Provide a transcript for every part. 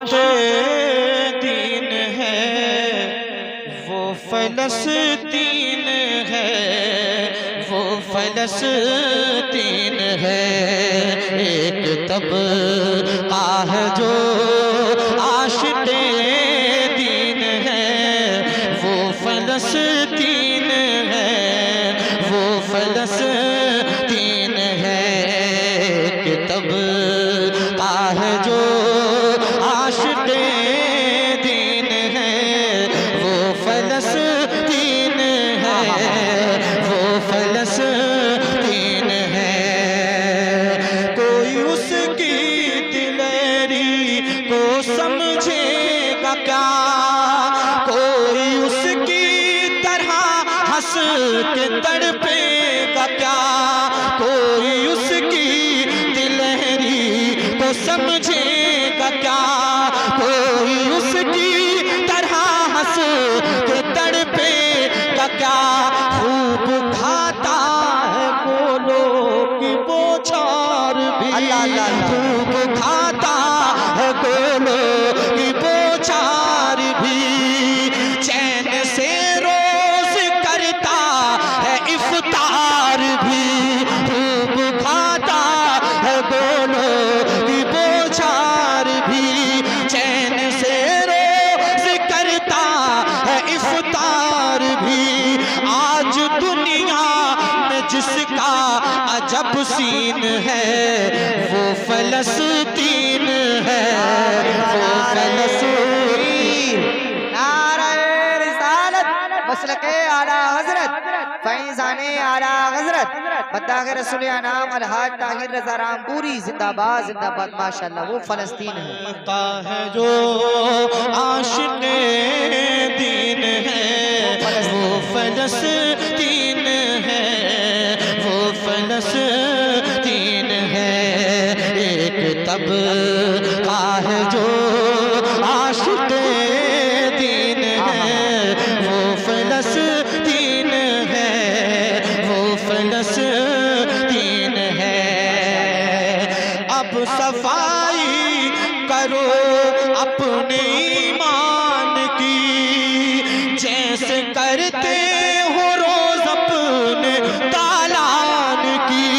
دین ہے وہ فلسطین ہے، وہ فلسطین ہے۔ ایک طبقہ ہے جو عاشق دین ہے، وہ فلسطین ہے، وہ فلسطین ہے۔ ایک طبقہ ہے جو عاشق دین ہے، وہ فلسطین ہے، وہ فلسطین ہے۔ کوئی اس کی دلیری کو سمجھے گا کیا، کوئی اس کی طرح ہنس کے تڑپے گا کیا، کوئی اس کی دلیری کو سمجھے گا کیا، کوئی اس کی طرح ہنس کے تڑپے گا کیا۔ خوب کھاتا ہے گولوں کی بوچھار بھی، خوب کھاتا ہے گولوں کی بوچھار بھی، چین سے روز کرتا ہے افطار بھی، خوب کھاتا ہے گولوں کی بوچھار بھی، چین سے روز کرتا ہے افطار بھی۔ آج دنیا میں جس کا عجب سین ہے، وہ فلسطین ہے، وہ فلسطین۔ نعرہ رسالت، مسلک اعلیٰ حضرت، فیضان اعلیٰ حضرت، مداح رسول انعام الحاج طاہر رضا رامپوری زندہ باد زندہ باد۔ ماشاءاللہ وہ فلسطین ہے جو عاشق دین ہے، وہ فلسطین ہے، وہ فلسطین ہے۔ ایک طبقہ ہے جو عاشق دین ہے، وہ فلسطین ہے، وہ فلسطین ہے۔ اب صفائی کرو اپنے ایمان کی، جیسے کرتے ہو روز اپنے دالان کی۔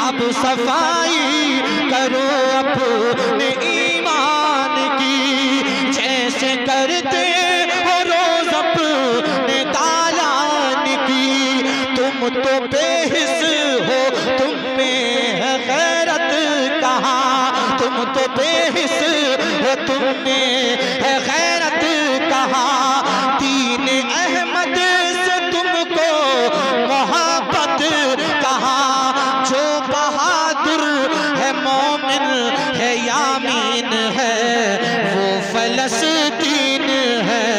اب صفائی کرو اپنے ایمان کی، جیسے کرتے ہو روز اپنے دالان کی۔ تم تو بے حس ہو، تم میں ہے غیرت کہاں، تم تو بے حس ہو، تم میں ہے غیرت کہاں۔ دین احمد سے تم کو محبت کہاں، جو بہادر ہے مومن ہے یامین ہے، وہ فلسطین ہے،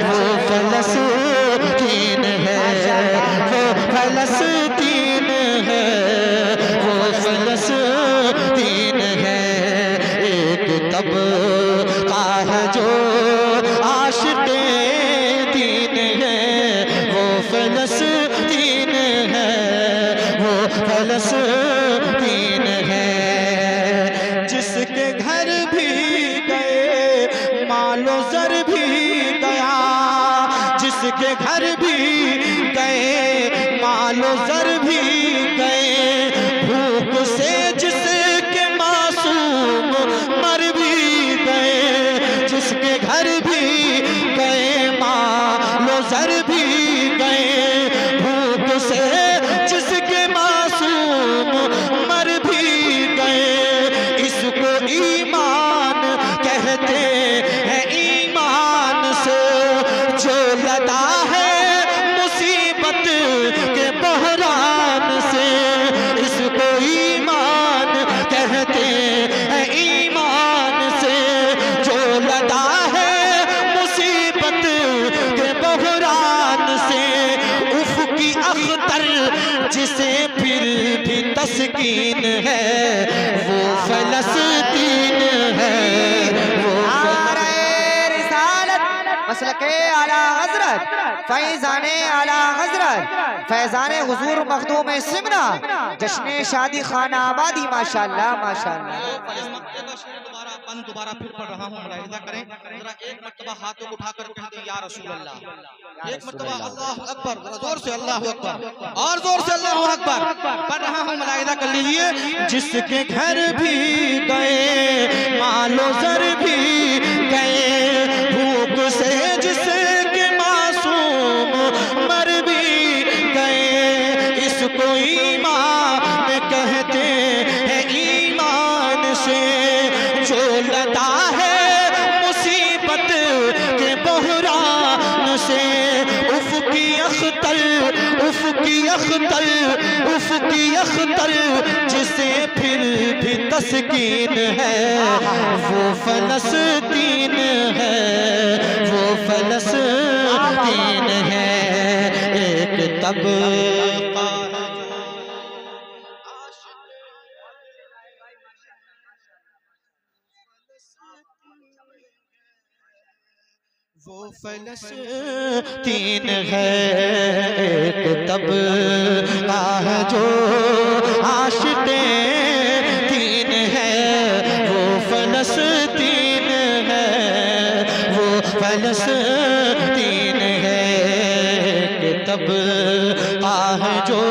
وہ فلسطین ہے، وہ فلسطین ہے، وہ فلسطین ہے۔ ایک طبقہ ہے جو عاشق دین ہے، وہ فلسطین ہے، وہ فلسطین ہے۔ جس کے گھر بھی گئے مال و زر بھی گیا، جس کے گھر بھی گئے مال و زر بھی گئے، بھوک سے جس کے معصوم مر بھی گئے، جس کے گھر بھی گئے مال و زر بھی گئے، بھوک سے جس کے معصوم مر بھی گئے۔ اس کو ایمان کہتے ہیں، ایمان سے جو لدا ہے مصیبت کے بحران سے۔ اس کو ایمان کہتے ہیں، ایمان سے جو لدا ہے مصیبت کے بحران سے۔ افقی اختر جسے پھر بھی تسکین ہے، وہ فلسطین ہے، وہ نعرہ رسالت، مسلک اعلیٰ حضرت، فیضان اعلیٰ حضرت، فیضان حضور مخدوم سمرہ، جشن شادی خانہ آبادی۔ ماشاءاللہ ماشاءاللہ۔ زبان دوبارہ پھر پڑھ رہا ہوں، ملاحظہ کریں ذرا ایک مرتبہ ہاتھوں کو اٹھا کر کہتے ہیں یا رسول اللہ، ایک مرتبہ اللہ اکبر، ذرا زور سے اللہ اکبر، اور زور سے اللہ اکبر پڑھ رہا ہوں، ملاحظہ کر لیجئے۔ جس کے گھر بھی گئے مال و زر بھی گئے، بھوک سے جس کے معصوم مر بھی گئے، اس کو ایمان کہتے ہیں، ایمان سے جو لدا ہے مصیبت کے بحران سے، افقی اختر افقی اختر افقی اختر جسے پھر بھی تسکین ہے، وہ فلسطین ہے، وہ فلسطین ہے، ایک طبقہ وہ فلسطین ہے، ایک طبقہ ہے جو عاشق دین ہے، وہ فلسطین ہے، وہ فلسطین ہے، ایک طبقہ ہے جو